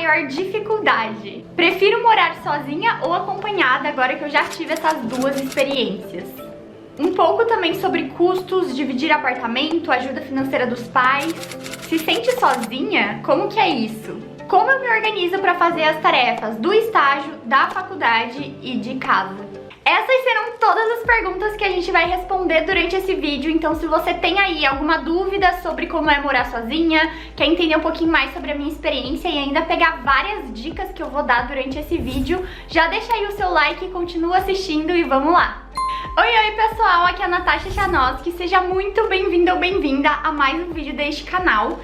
maior dificuldade? Prefiro morar sozinha ou acompanhada, agora que eu já tive essas duas experiências. Um pouco também sobre custos, dividir apartamento, ajuda financeira dos pais. Se sente sozinha? Como que é isso? Como eu me organizo para fazer as tarefas do estágio, da faculdade e de casa? Essas serão todas as perguntas que a gente vai responder durante esse vídeo, então se você tem aí alguma dúvida sobre como é morar sozinha, quer entender um pouquinho mais sobre a minha experiência e ainda pegar várias dicas que eu vou dar durante esse vídeo, já deixa aí o seu like, continua assistindo e vamos lá! Oi pessoal, aqui é a Natasha Chanoski, seja muito bem-vindo ou bem-vinda a mais um vídeo deste canal.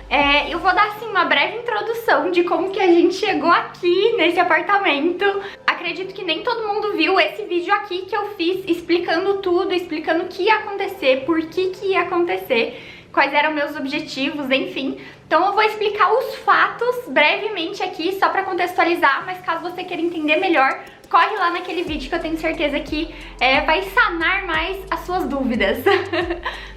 Eu vou dar assim uma breve introdução de como que a gente chegou aqui nesse apartamento. Acredito que nem todo mundo viu esse vídeo aqui que eu fiz explicando tudo, explicando o que ia acontecer, por que ia acontecer, quais eram meus objetivos, enfim. Então eu vou explicar os fatos brevemente aqui, só para contextualizar, mas caso você queira entender melhor, corre lá naquele vídeo que eu tenho certeza que vai sanar mais as suas dúvidas.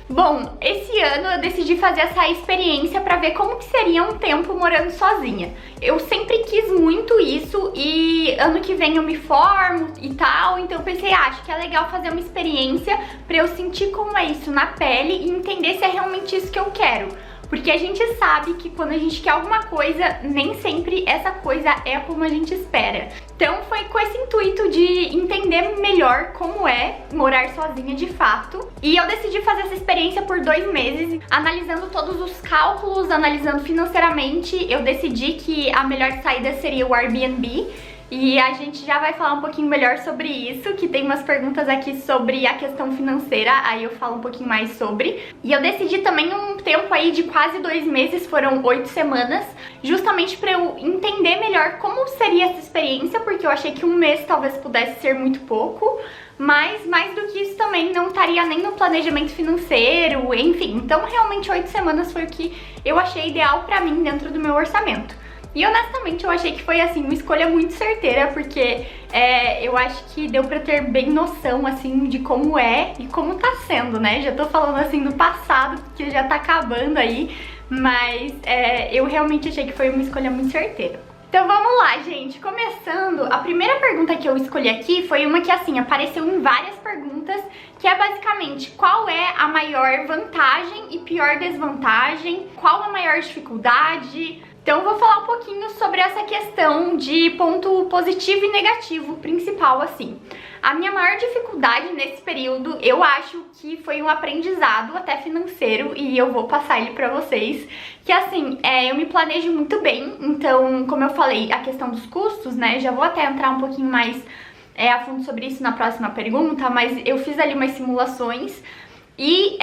Bom, esse ano eu decidi fazer essa experiência pra ver como que seria um tempo morando sozinha. Eu sempre quis muito isso e ano que vem eu me formo e tal, então eu pensei, acho que é legal fazer uma experiência pra eu sentir como é isso na pele e entender se é realmente isso que eu quero. Porque a gente sabe que quando a gente quer alguma coisa, nem sempre essa coisa é como a gente espera. Então foi com esse intuito de entender melhor como é morar sozinha de fato. E eu decidi fazer essa experiência por 2 meses, analisando todos os cálculos, analisando financeiramente. Eu decidi que a melhor saída seria o Airbnb. E a gente já vai falar um pouquinho melhor sobre isso, que tem umas perguntas aqui sobre a questão financeira, aí eu falo um pouquinho mais sobre. E eu decidi também um tempo aí de quase 2 meses, foram 8 semanas, justamente pra eu entender melhor como seria essa experiência, porque eu achei que 1 mês talvez pudesse ser muito pouco, mas mais do que isso também não estaria nem no planejamento financeiro, enfim. Então realmente 8 semanas foi o que eu achei ideal pra mim dentro do meu orçamento. E honestamente eu achei que foi assim uma escolha muito certeira, porque eu acho que deu pra ter bem noção assim de como é e como tá sendo, né? Já tô falando assim do passado, porque já tá acabando aí, mas eu realmente achei que foi uma escolha muito certeira. Então vamos lá, gente, começando, a primeira pergunta que eu escolhi aqui foi uma que assim, apareceu em várias perguntas, que é basicamente qual é a maior vantagem e pior desvantagem, qual a maior dificuldade. Então eu vou falar um pouquinho sobre essa questão de ponto positivo e negativo principal, assim. A minha maior dificuldade nesse período, eu acho que foi um aprendizado até financeiro, e eu vou passar ele pra vocês, que assim, eu me planejo muito bem, então, como eu falei, a questão dos custos, né, já vou até entrar um pouquinho mais a fundo sobre isso na próxima pergunta, mas eu fiz ali umas simulações, e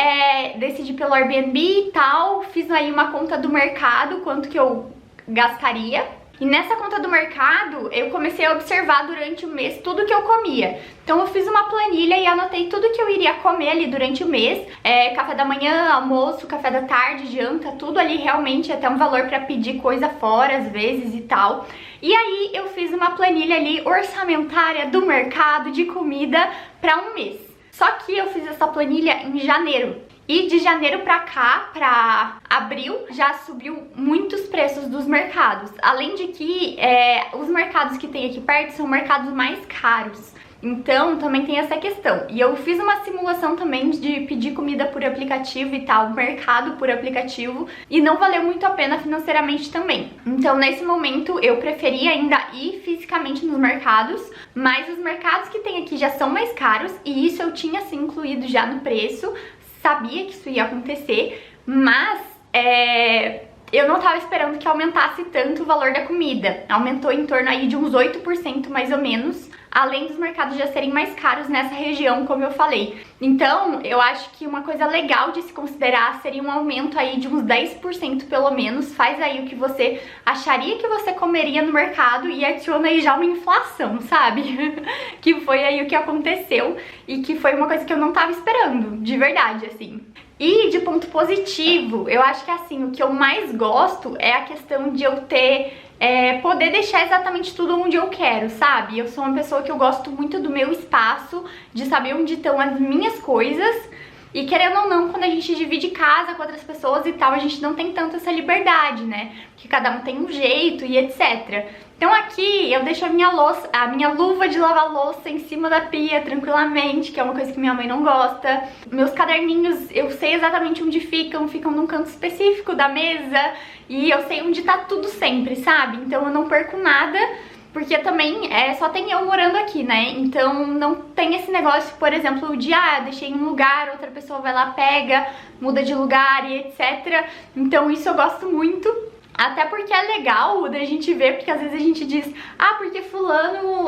decidi pelo Airbnb e tal, fiz aí uma conta do mercado, quanto que eu gastaria. E nessa conta do mercado, eu comecei a observar durante o mês tudo que eu comia. Então eu fiz uma planilha e anotei tudo que eu iria comer ali durante o mês. Café da manhã, almoço, café da tarde, janta, tudo ali realmente, até um valor pra pedir coisa fora às vezes e tal. E aí eu fiz uma planilha ali orçamentária do mercado de comida pra um mês. Só que eu fiz essa planilha em janeiro. E de janeiro pra cá, pra abril, já subiu muitos preços dos mercados. Além de que os mercados que tem aqui perto são mercados mais caros. Então também tem essa questão. E eu fiz uma simulação também de pedir comida por aplicativo e tal, mercado por aplicativo, e não valeu muito a pena financeiramente também. Então nesse momento eu preferi ainda ir fisicamente nos mercados, mas os mercados que tem aqui já são mais caros, e isso eu tinha assim incluído já no preço, sabia que isso ia acontecer, mas eu não tava esperando que aumentasse tanto o valor da comida. Aumentou em torno aí de uns 8% mais ou menos, além dos mercados já serem mais caros nessa região, como eu falei. Então, eu acho que uma coisa legal de se considerar seria um aumento aí de uns 10% pelo menos. Faz aí o que você acharia que você comeria no mercado e adiciona aí já uma inflação, sabe? Que foi aí o que aconteceu e que foi uma coisa que eu não tava esperando, de verdade, assim. E de ponto positivo, eu acho que assim, o que eu mais gosto é a questão de eu ter, poder deixar exatamente tudo onde eu quero, sabe? Eu sou uma pessoa que eu gosto muito do meu espaço, de saber onde estão as minhas coisas. E querendo ou não, quando a gente divide casa com outras pessoas e tal, a gente não tem tanto essa liberdade, né? Porque cada um tem um jeito e etc. Então aqui eu deixo a minha luva de lavar louça em cima da pia tranquilamente, que é uma coisa que minha mãe não gosta. Meus caderninhos, eu sei exatamente onde ficam num canto específico da mesa e eu sei onde tá tudo sempre, sabe? Então eu não perco nada, porque também só tem eu morando aqui, né? Então não tem esse negócio, por exemplo, de deixei em um lugar, outra pessoa vai lá, pega, muda de lugar e etc. Então isso eu gosto muito. Até porque é legal da gente ver, porque às vezes a gente diz, porque fulano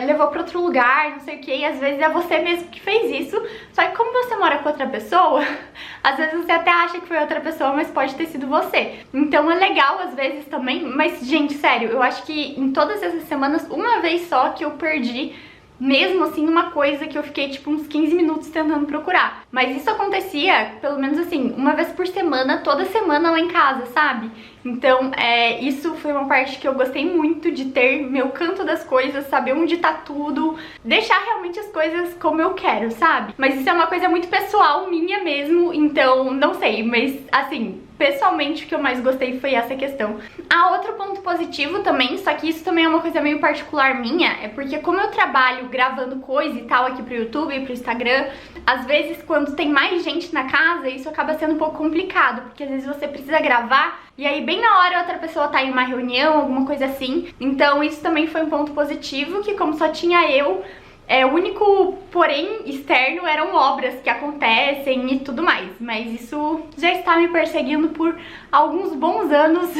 levou pra outro lugar, não sei o que, e às vezes é você mesmo que fez isso. Só que como você mora com outra pessoa, às vezes você até acha que foi outra pessoa, mas pode ter sido você. Então é legal às vezes também, mas gente, sério, eu acho que em todas essas semanas, uma vez só que eu perdi mesmo assim uma coisa que eu fiquei tipo uns 15 minutos tentando procurar. Mas isso acontecia, pelo menos assim, uma vez por semana, toda semana lá em casa, sabe? Então, isso foi uma parte que eu gostei muito, de ter meu canto das coisas, saber onde tá tudo, deixar realmente as coisas como eu quero, sabe? Mas isso é uma coisa muito pessoal minha mesmo, então não sei, mas assim, pessoalmente o que eu mais gostei foi essa questão. Outro ponto positivo também, só que isso também é uma coisa meio particular minha, é porque como eu trabalho gravando coisa e tal aqui pro YouTube e pro Instagram, às vezes quando tem mais gente na casa, isso acaba sendo um pouco complicado, porque às vezes você precisa gravar e aí bem na hora outra pessoa tá em uma reunião, alguma coisa assim. Então isso também foi um ponto positivo, que como só tinha eu, o único porém externo eram obras que acontecem e tudo mais. Mas isso já está me perseguindo por alguns bons anos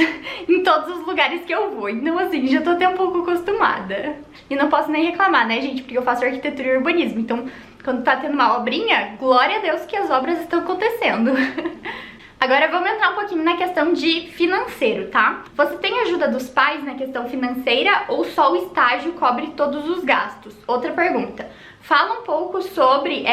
em todos os lugares que eu vou. Então assim, já tô até um pouco acostumada. E não posso nem reclamar, né, gente? Porque eu faço arquitetura e urbanismo. Então quando tá tendo uma obrinha, glória a Deus que as obras estão acontecendo. Agora vamos entrar um pouquinho na questão de financeiro, tá? Você tem ajuda dos pais na questão financeira ou só o estágio cobre todos os gastos? Outra pergunta. Fala um pouco sobre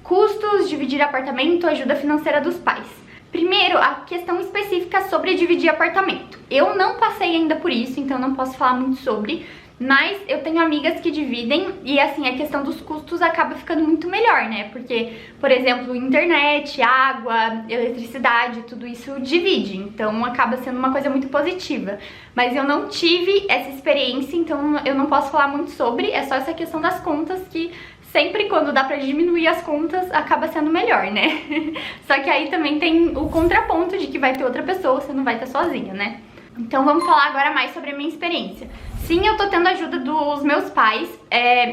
custos, dividir apartamento, ajuda financeira dos pais. Primeiro, a questão específica sobre dividir apartamento. Eu não passei ainda por isso, então não posso falar muito sobre, mas eu tenho amigas que dividem e assim, a questão dos custos acaba ficando muito melhor, né? Porque, por exemplo, internet, água, eletricidade, tudo isso divide, então acaba sendo uma coisa muito positiva. Mas eu não tive essa experiência, então eu não posso falar muito sobre, é só essa questão das contas que sempre quando dá pra diminuir as contas acaba sendo melhor, né? Só que aí também tem o contraponto de que vai ter outra pessoa, você não vai estar sozinha, né? Então vamos falar agora mais sobre a minha experiência. Sim, eu tô tendo ajuda dos meus pais.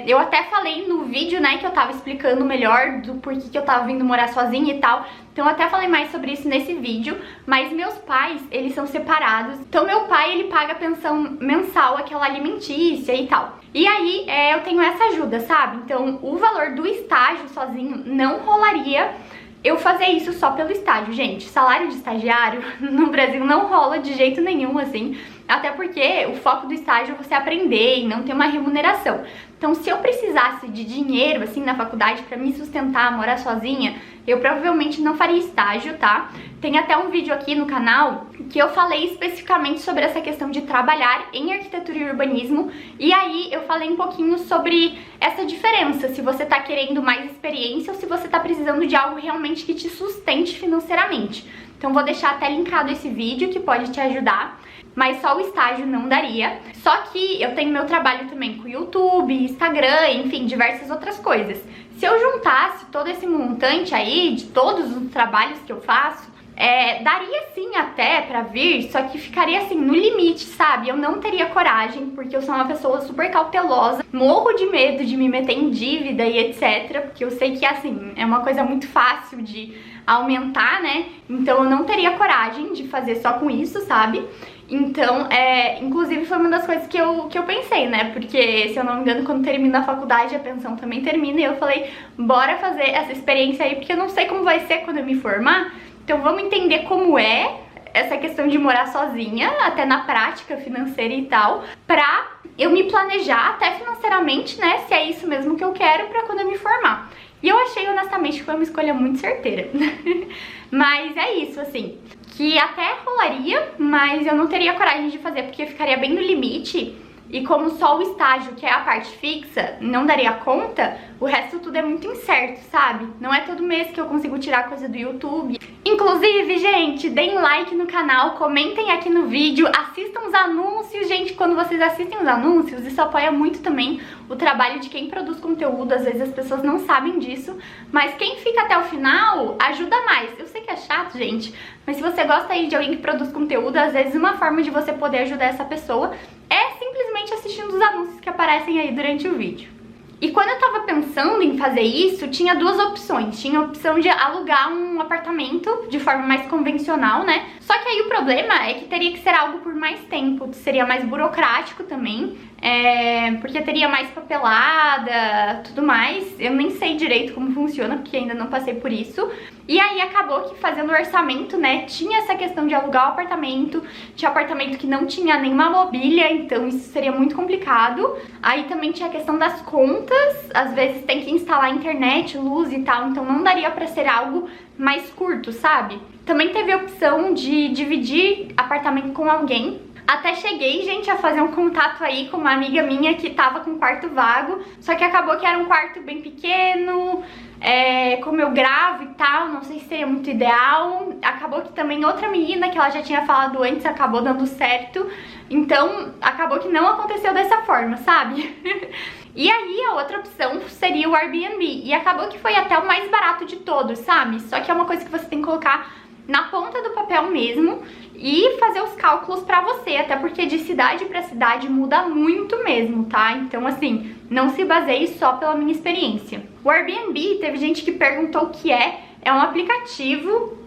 Eu até falei no vídeo, né, que eu tava explicando melhor do porquê que eu tava vindo morar sozinha e tal. Então eu até falei mais sobre isso nesse vídeo. Mas meus pais, eles são separados. Então meu pai, ele paga a pensão mensal, aquela alimentícia e tal. E aí eu tenho essa ajuda, sabe? Então o valor do estágio sozinho não rolaria eu fazer isso só pelo estágio, gente. Salário de estagiário no Brasil não rola de jeito nenhum, assim. Até porque o foco do estágio é você aprender e não ter uma remuneração. Então, se eu precisasse de dinheiro, assim, na faculdade pra me sustentar, morar sozinha, eu provavelmente não faria estágio, tá? Tem até um vídeo aqui no canal que eu falei especificamente sobre essa questão de trabalhar em arquitetura e urbanismo. E aí eu falei um pouquinho sobre essa diferença, se você tá querendo mais experiência ou se você tá precisando de algo realmente que te sustente financeiramente. Então vou deixar até linkado esse vídeo que pode te ajudar. Mas só o estágio não daria. Só que eu tenho meu trabalho também com YouTube, Instagram, enfim, diversas outras coisas. Se eu juntasse todo esse montante aí, de todos os trabalhos que eu faço, daria sim até pra vir, só que ficaria assim, no limite, sabe? Eu não teria coragem, porque eu sou uma pessoa super cautelosa, morro de medo de me meter em dívida e etc, porque eu sei que assim, é uma coisa muito fácil de aumentar, né? Então eu não teria coragem de fazer só com isso, sabe? Então, inclusive foi uma das coisas que eu pensei, né? Porque, se eu não me engano, quando termina a faculdade, a pensão também termina. E eu falei, bora fazer essa experiência aí, porque eu não sei como vai ser quando eu me formar. Então vamos entender como é essa questão de morar sozinha, até na prática financeira e tal, pra eu me planejar até financeiramente, né? Se é isso mesmo que eu quero pra quando eu me formar. E eu achei, honestamente, que foi uma escolha muito certeira. Mas é isso, assim, que até rolaria, mas eu não teria coragem de fazer, porque ficaria bem no limite. e como só o estágio, que é a parte fixa, não daria conta, o resto tudo é muito incerto, sabe? Não é todo mês que eu consigo tirar coisa do YouTube. Inclusive, gente, deem like no canal, comentem aqui no vídeo, assistam os anúncios, gente, quando vocês assistem os anúncios, isso apoia muito também o trabalho de quem produz conteúdo. Às vezes as pessoas não sabem disso, mas quem fica até o final ajuda mais. Eu sei que é chato, gente, mas se você gosta aí de alguém que produz conteúdo, às vezes uma forma de você poder ajudar essa pessoa é simplesmente assistindo os anúncios que aparecem aí durante o vídeo. E quando eu tava pensando em fazer isso, tinha duas opções. Tinha a opção de alugar um apartamento de forma mais convencional, né? Só que aí o problema é que teria que ser algo por mais tempo, seria mais burocrático também, porque teria mais papelada, tudo mais. Eu nem sei direito como funciona, porque ainda não passei por isso. E aí acabou que fazendo o orçamento, né, tinha essa questão de alugar o apartamento, tinha apartamento que não tinha nenhuma mobília, então isso seria muito complicado. Aí também tinha a questão das contas, às vezes tem que instalar internet, luz e tal, então não daria pra ser algo mais curto, sabe? Também teve a opção de dividir apartamento com alguém. Até cheguei, gente, a fazer um contato aí com uma amiga minha que tava com um quarto vago, só que acabou que era um quarto bem pequeno, como eu gravo e tal, não sei se seria muito ideal. Acabou que também outra menina que ela já tinha falado antes acabou dando certo, então acabou que não aconteceu dessa forma, sabe? E aí a outra opção seria o Airbnb, e acabou que foi até o mais barato de todos, sabe? Só que é uma coisa que você tem que colocar na ponta do papel mesmo e fazer os cálculos pra você, até porque de cidade pra cidade muda muito mesmo, tá? Então assim, não se baseie só pela minha experiência. O Airbnb, teve gente que perguntou o que é um aplicativo,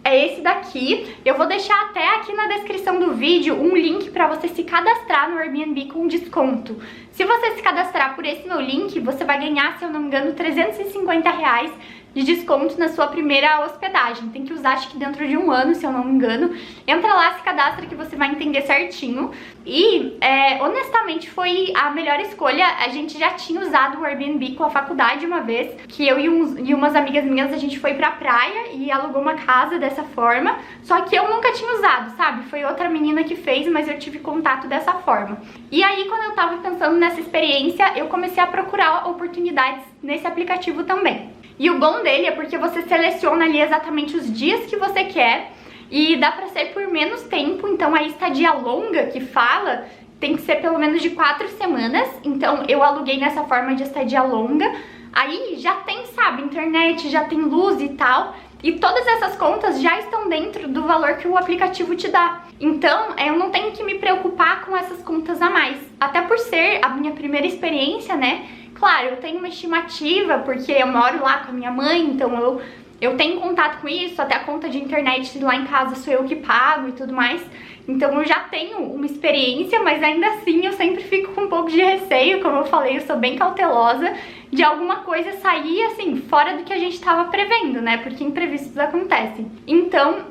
é esse daqui. Eu vou deixar até aqui na descrição do vídeo um link pra você se cadastrar no Airbnb com desconto. Se você se cadastrar por esse meu link, você vai ganhar, se eu não me engano, R$350 de desconto na sua primeira hospedagem. Tem que usar, acho que dentro de 1 ano, se eu não me engano. Entra lá, se cadastra que você vai entender certinho. E, honestamente, foi a melhor escolha. A gente já tinha usado o Airbnb com a faculdade uma vez, que eu e umas amigas minhas, a gente foi pra praia e alugou uma casa dessa forma. Só que eu nunca tinha usado, sabe? Foi outra menina que fez, mas eu tive contato dessa forma. E aí, quando eu tava pensando nessa experiência, eu comecei a procurar oportunidades nesse aplicativo também. E o bom dele é porque você seleciona ali exatamente os dias que você quer e dá pra ser por menos tempo. Então a estadia longa que fala tem que ser pelo menos de 4 semanas. Então eu aluguei nessa forma de estadia longa. Aí já tem, sabe, internet, já tem luz e tal. E todas essas contas já estão dentro do valor que o aplicativo te dá. Então eu não tenho que me preocupar com essas contas a mais. Até por ser a minha primeira experiência, né? Claro, eu tenho uma estimativa, porque eu moro lá com a minha mãe, então eu tenho contato com isso, até a conta de internet lá em casa sou eu que pago e tudo mais. Então eu já tenho uma experiência, mas ainda assim eu sempre fico com um pouco de receio, como eu falei, eu sou bem cautelosa de alguma coisa sair assim, fora do que a gente estava prevendo, né? Porque imprevistos acontecem. Então,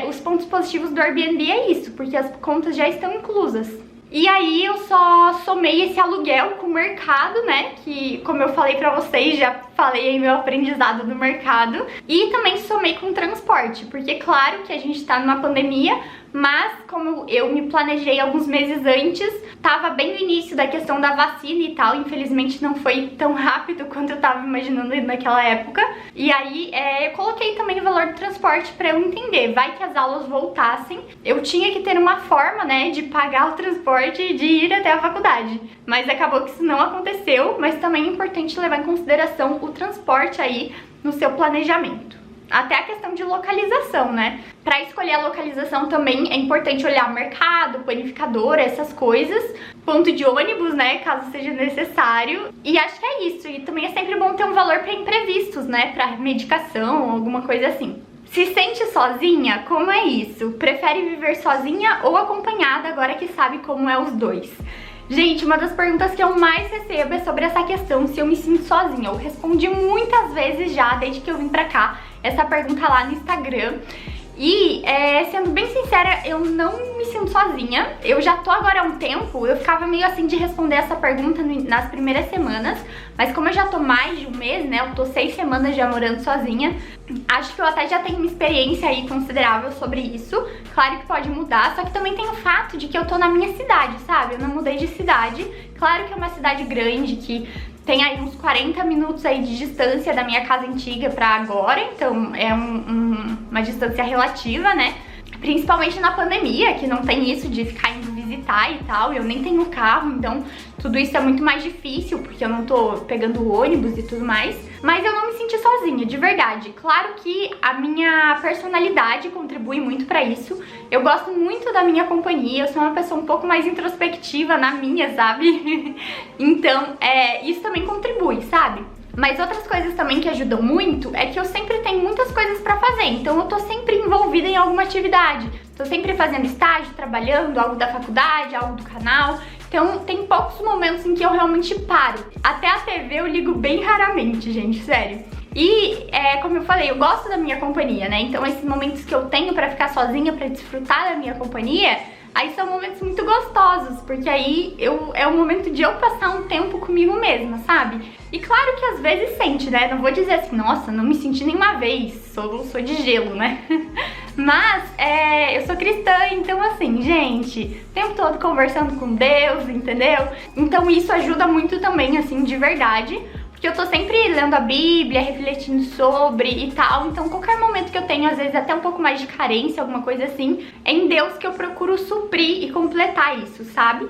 os pontos positivos do Airbnb é isso, porque as contas já estão inclusas. E aí eu só somei esse aluguel com o mercado, né, que como eu falei pra vocês, já falei aí meu aprendizado do mercado. E também somei com transporte, porque claro que a gente tá numa pandemia, mas como eu me planejei alguns meses antes, tava bem no início da questão da vacina e tal, infelizmente não foi tão rápido quanto eu tava imaginando naquela época. E aí eu coloquei também o valor do transporte pra eu entender, vai que as aulas voltassem, eu tinha que ter uma forma, né, de pagar o transporte e de ir até a faculdade. Mas acabou que isso não aconteceu, mas também é importante levar em consideração o transporte aí no seu planejamento. Até a questão de localização, né? Pra escolher a localização também é importante olhar o mercado, panificador, essas coisas. Ponto de ônibus, né? Caso seja necessário. E acho que é isso. E também é sempre bom ter um valor pra imprevistos, né? Pra medicação, alguma coisa assim. Se sente sozinha? Como é isso? Prefere viver sozinha ou acompanhada agora que sabe como é os dois? Gente, uma das perguntas que eu mais recebo é sobre essa questão, se eu me sinto sozinha. Eu respondi muitas vezes já, desde que eu vim pra cá, essa pergunta lá no Instagram. E, sendo bem sincera, eu não me sinto sozinha. Eu já tô agora há um tempo, eu ficava meio assim de responder essa pergunta nas primeiras semanas, mas como eu já tô mais de um mês, né, eu tô 6 semanas já morando sozinha, acho que eu até já tenho uma experiência aí considerável sobre isso. Claro que pode mudar, só que também tem o fato de que eu tô na minha cidade, sabe? Eu não mudei de cidade. Claro que é uma cidade grande, que tem aí uns 40 minutos aí de distância da minha casa antiga pra agora, então é uma distância relativa, né? Principalmente na pandemia, que não tem isso de ficar indo visitar e tal, eu nem tenho carro, então tudo isso é muito mais difícil, porque eu não tô pegando ônibus e tudo mais. Mas eu não me senti sozinha, de verdade. Claro que a minha personalidade contribui muito pra isso. Eu gosto muito da minha companhia, eu sou uma pessoa um pouco mais introspectiva na minha, sabe? Então, isso também contribui, sabe? Mas outras coisas também que ajudam muito é que eu sempre tenho muitas coisas pra fazer, então eu tô sempre envolvida em alguma atividade. Tô sempre fazendo estágio, trabalhando, algo da faculdade, algo do canal. Então tem poucos momentos em que eu realmente paro. Até a TV eu ligo bem raramente, gente, sério. E, como eu falei, eu gosto da minha companhia, né? Então esses momentos que eu tenho pra ficar sozinha, pra desfrutar da minha companhia, aí são momentos muito gostosos, porque aí é o momento de eu passar um tempo comigo mesma, sabe? E claro que às vezes sente, né? Não vou dizer assim, nossa, não me senti nenhuma vez, sou de gelo, né? Mas, eu sou cristã, então assim, gente, o tempo todo conversando com Deus, entendeu? Então isso ajuda muito também, assim, de verdade. Porque eu tô sempre lendo a Bíblia, refletindo sobre e tal, então qualquer momento que eu tenho, às vezes até um pouco mais de carência, alguma coisa assim, é em Deus que eu procuro suprir e completar isso, sabe?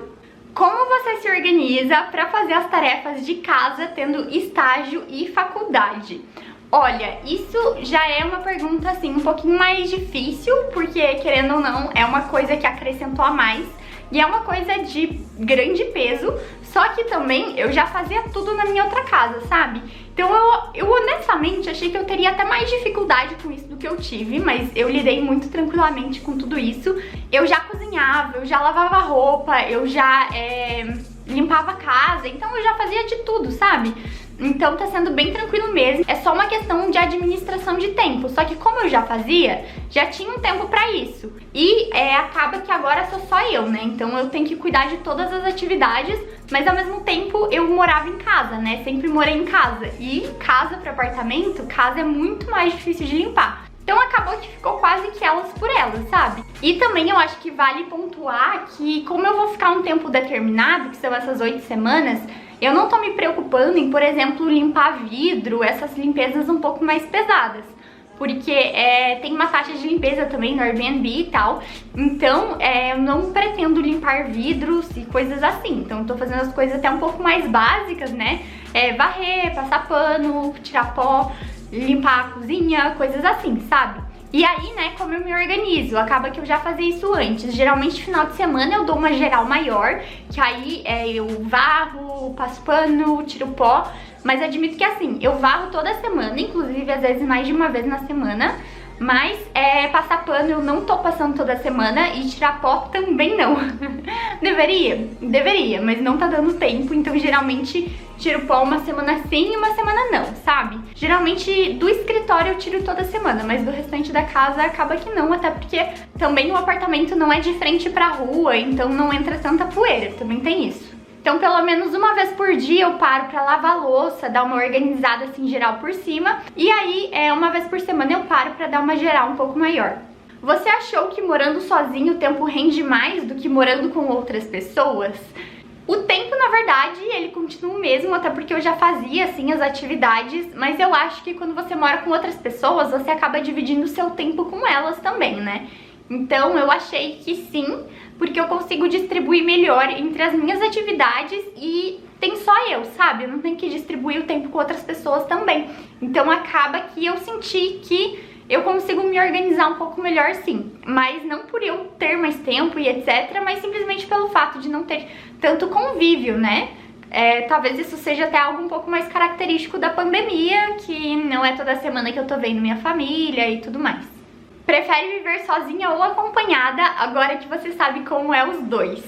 Como você se organiza pra fazer as tarefas de casa tendo estágio e faculdade? Olha, isso já é uma pergunta assim um pouquinho mais difícil, porque querendo ou não, é uma coisa que acrescentou a mais. E é uma coisa de grande peso, só que também eu já fazia tudo na minha outra casa, sabe? Então eu honestamente achei que eu teria até mais dificuldade com isso do que eu tive, mas eu lidei muito tranquilamente com tudo isso. Eu já cozinhava, eu já lavava roupa, eu já limpava a casa, então eu já fazia de tudo, sabe? Então tá sendo bem tranquilo mesmo, é só uma questão de administração de tempo, só que como eu já fazia, já tinha um tempo pra isso. E acaba que agora sou só eu, né, então eu tenho que cuidar de todas as atividades, mas ao mesmo tempo eu morava em casa, né, sempre morei em casa. E casa pra apartamento, casa é muito mais difícil de limpar. Então acabou que ficou quase que elas por elas, sabe? E também eu acho que vale pontuar que como eu vou ficar um tempo determinado, que são essas 8 semanas, eu não tô me preocupando em, por exemplo, limpar vidro, essas limpezas um pouco mais pesadas. Porque tem uma taxa de limpeza também no Airbnb e tal. Então eu não pretendo limpar vidros e coisas assim. Então eu tô fazendo as coisas até um pouco mais básicas, né? Varrer, passar pano, tirar pó, limpar a cozinha, coisas assim, sabe? E aí, né, como eu me organizo? Acaba que eu já fazia isso antes. Geralmente, final de semana, eu dou uma geral maior, que aí eu varro, passo pano, tiro pó. Mas admito que assim, eu varro toda semana, inclusive às vezes mais de uma vez na semana. Mas passar pano eu não tô passando toda semana e tirar pó também não. Deveria, mas não tá dando tempo, então geralmente tiro pó uma semana sim e uma semana não, sabe? Geralmente do escritório eu tiro toda semana, mas do restante da casa acaba que não, até porque também o apartamento não é de frente pra rua, então não entra tanta poeira, também tem isso. Então pelo menos uma vez por dia eu paro pra lavar a louça, dar uma organizada assim geral por cima. E aí uma vez por semana eu paro pra dar uma geral um pouco maior. Você achou que morando sozinho o tempo rende mais do que morando com outras pessoas? O tempo, na verdade, ele continua o mesmo, até porque eu já fazia, assim, as atividades, mas eu acho que quando você mora com outras pessoas, você acaba dividindo o seu tempo com elas também, né? Então eu achei que sim, porque eu consigo distribuir melhor entre as minhas atividades e tem só eu, sabe? Eu não tenho que distribuir o tempo com outras pessoas também. Então acaba que eu senti que eu consigo me organizar um pouco melhor sim. Mas não por eu ter mais tempo e etc, mas simplesmente pelo fato de não ter tanto convívio, né? Talvez isso seja até algo um pouco mais característico da pandemia, que não é toda semana que eu tô vendo minha família e tudo mais. Prefere viver sozinha ou acompanhada, agora que você sabe como é os dois?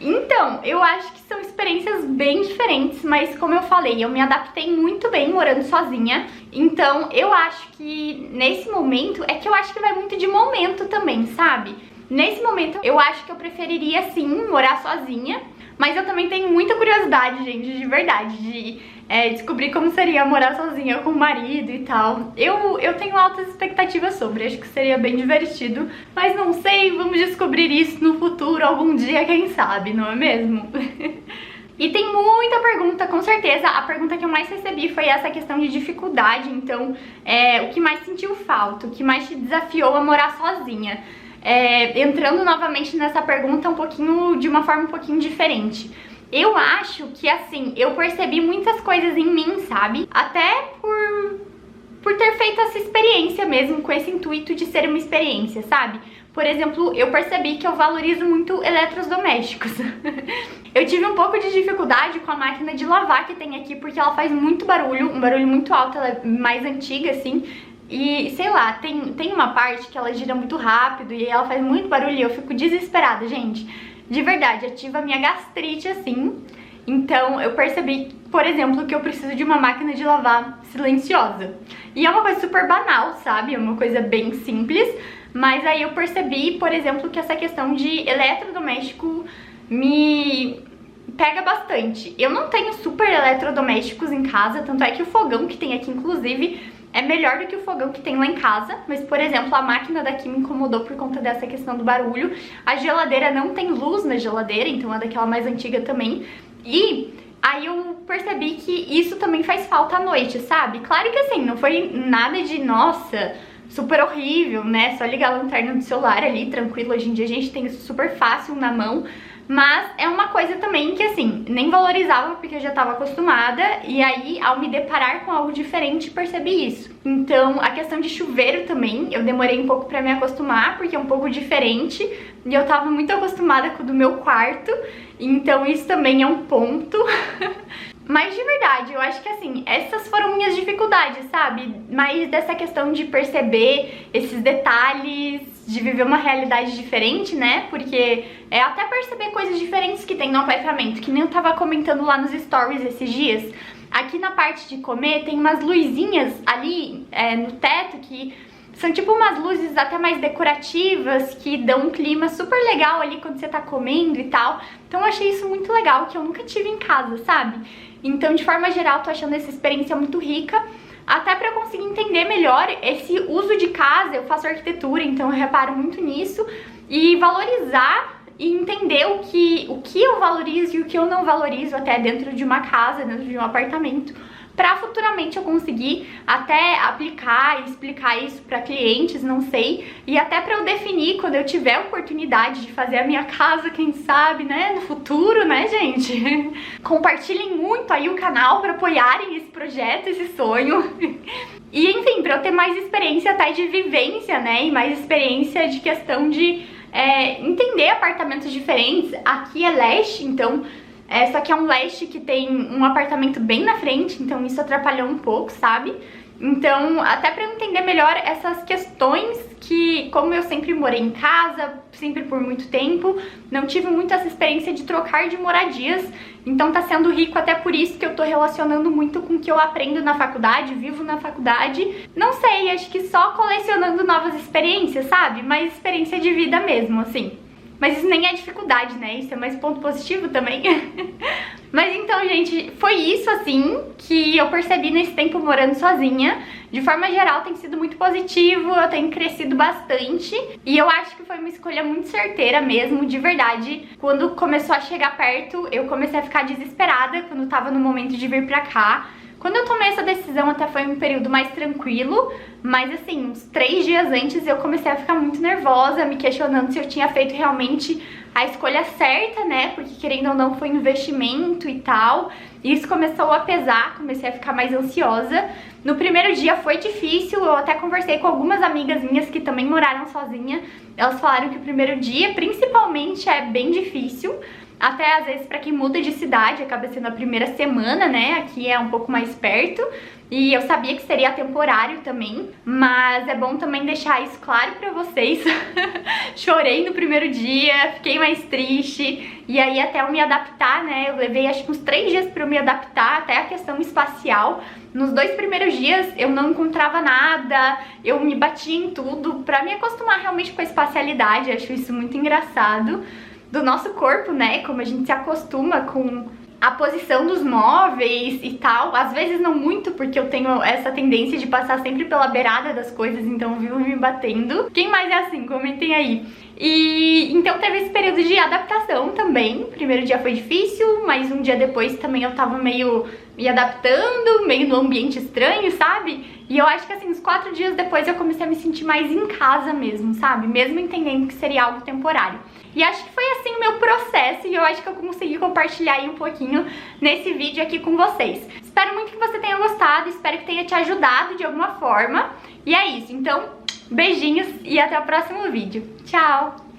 Então, eu acho que são experiências bem diferentes, mas como eu falei, eu me adaptei muito bem morando sozinha. Então, eu acho que nesse momento, é que eu acho que vai muito de momento também, sabe? Nesse momento, eu acho que eu preferiria sim morar sozinha, mas eu também tenho muita curiosidade, gente, de verdade, de descobrir como seria morar sozinha com o marido e tal. Eu tenho altas expectativas sobre, acho que seria bem divertido, mas não sei, vamos descobrir isso no futuro, algum dia, quem sabe, não é mesmo? E tem muita pergunta, com certeza. A pergunta que eu mais recebi foi essa questão de dificuldade. Então, o que mais sentiu falta, o que mais te desafiou a morar sozinha? Entrando novamente nessa pergunta de uma forma um pouquinho diferente. Eu acho que, assim, eu percebi muitas coisas em mim, sabe? Até por ter feito essa experiência mesmo, com esse intuito de ser uma experiência, sabe? Por exemplo, eu percebi que eu valorizo muito eletrodomésticos. Eu tive um pouco de dificuldade com a máquina de lavar que tem aqui, porque ela faz muito barulho, um barulho muito alto, ela é mais antiga, assim. E, sei lá, tem uma parte que ela gira muito rápido e ela faz muito barulho e eu fico desesperada, gente. De verdade, ativa a minha gastrite, assim. Então, eu percebi, por exemplo, que eu preciso de uma máquina de lavar silenciosa. E é uma coisa super banal, sabe? É uma coisa bem simples. Mas aí eu percebi, por exemplo, que essa questão de eletrodoméstico me pega bastante. Eu não tenho super eletrodomésticos em casa, tanto é que o fogão que tem aqui, inclusive, é melhor do que o fogão que tem lá em casa. Mas, por exemplo, a máquina daqui me incomodou por conta dessa questão do barulho. A geladeira não tem luz na geladeira, então é daquela mais antiga também. E aí eu percebi que isso também faz falta à noite, sabe? Claro que assim, não foi nada de, nossa, super horrível, né? Só ligar a lanterna do celular ali, tranquilo. Hoje em dia a gente tem isso super fácil na mão. Mas é uma coisa também que, assim, nem valorizava porque eu já estava acostumada. E aí, ao me deparar com algo diferente, percebi isso. Então, a questão de chuveiro também, eu demorei um pouco pra me acostumar, porque é um pouco diferente. E eu tava muito acostumada com o do meu quarto. Então, isso também é um ponto. Mas de verdade, eu acho que assim, essas foram minhas dificuldades, sabe? Mais dessa questão de perceber esses detalhes, de viver uma realidade diferente, né? Porque até perceber coisas diferentes que tem no apartamento, que nem eu tava comentando lá nos stories esses dias. Aqui na parte de comer tem umas luzinhas ali no teto que são tipo umas luzes até mais decorativas, que dão um clima super legal ali quando você tá comendo e tal. Então eu achei isso muito legal, que eu nunca tive em casa, sabe? Então, de forma geral, tô achando essa experiência muito rica, até pra eu conseguir entender melhor esse uso de casa. Eu faço arquitetura, então eu reparo muito nisso, e valorizar e entender o que eu valorizo e o que eu não valorizo até dentro de uma casa, dentro de um apartamento, pra futuramente eu conseguir até aplicar e explicar isso pra clientes, não sei, e até pra eu definir quando eu tiver a oportunidade de fazer a minha casa, quem sabe, né, no futuro, né, gente? Compartilhem muito aí o canal pra apoiarem esse projeto, esse sonho. E, enfim, pra eu ter mais experiência até de vivência, né, e mais experiência de questão de entender apartamentos diferentes. Aqui é leste, então... só que é um leste que tem um apartamento bem na frente, então isso atrapalhou um pouco, sabe? Então, até pra eu entender melhor essas questões que, como eu sempre morei em casa, sempre por muito tempo, não tive muito essa experiência de trocar de moradias, então tá sendo rico até por isso que eu tô relacionando muito com o que eu aprendo na faculdade, vivo na faculdade. Não sei, acho que só colecionando novas experiências, sabe? Mais experiência de vida mesmo, assim. Mas isso nem é dificuldade, né? Isso é mais ponto positivo também. Mas então, gente, foi isso, assim, que eu percebi nesse tempo morando sozinha. De forma geral, tem sido muito positivo, eu tenho crescido bastante. E eu acho que foi uma escolha muito certeira mesmo, de verdade. Quando começou a chegar perto, eu comecei a ficar desesperada quando tava no momento de vir pra cá. Quando eu tomei essa decisão até foi um período mais tranquilo, mas assim, uns 3 dias antes eu comecei a ficar muito nervosa, me questionando se eu tinha feito realmente a escolha certa, né? Porque querendo ou não foi um investimento e tal. E isso começou a pesar, comecei a ficar mais ansiosa. No primeiro dia foi difícil, eu até conversei com algumas amigas minhas que também moraram sozinha. Elas falaram que o primeiro dia, principalmente, é bem difícil. Até às vezes pra quem muda de cidade, acaba sendo a primeira semana, né? Aqui é um pouco mais perto. E eu sabia que seria temporário também, mas é bom também deixar isso claro pra vocês. Chorei no primeiro dia, fiquei mais triste, e aí até eu me adaptar, né, eu levei acho que uns 3 dias pra eu me adaptar, até a questão espacial. Nos 2 primeiros dias eu não encontrava nada, eu me batia em tudo pra me acostumar realmente com a espacialidade. Acho isso muito engraçado do nosso corpo, né, como a gente se acostuma com a posição dos móveis e tal. Às vezes não muito, porque eu tenho essa tendência de passar sempre pela beirada das coisas, então eu vivo me batendo. Quem mais é assim? Comentem aí. E então teve esse período de adaptação também. O primeiro dia foi difícil, mas um dia depois também eu tava meio me adaptando, meio no ambiente estranho, sabe? E eu acho que assim, uns 4 dias depois eu comecei a me sentir mais em casa mesmo, sabe? Mesmo entendendo que seria algo temporário. E acho que foi assim o meu processo, e eu acho que eu consegui compartilhar aí um pouquinho nesse vídeo aqui com vocês. Espero muito que você tenha gostado, espero que tenha te ajudado de alguma forma. E é isso, então beijinhos e até o próximo vídeo. Tchau!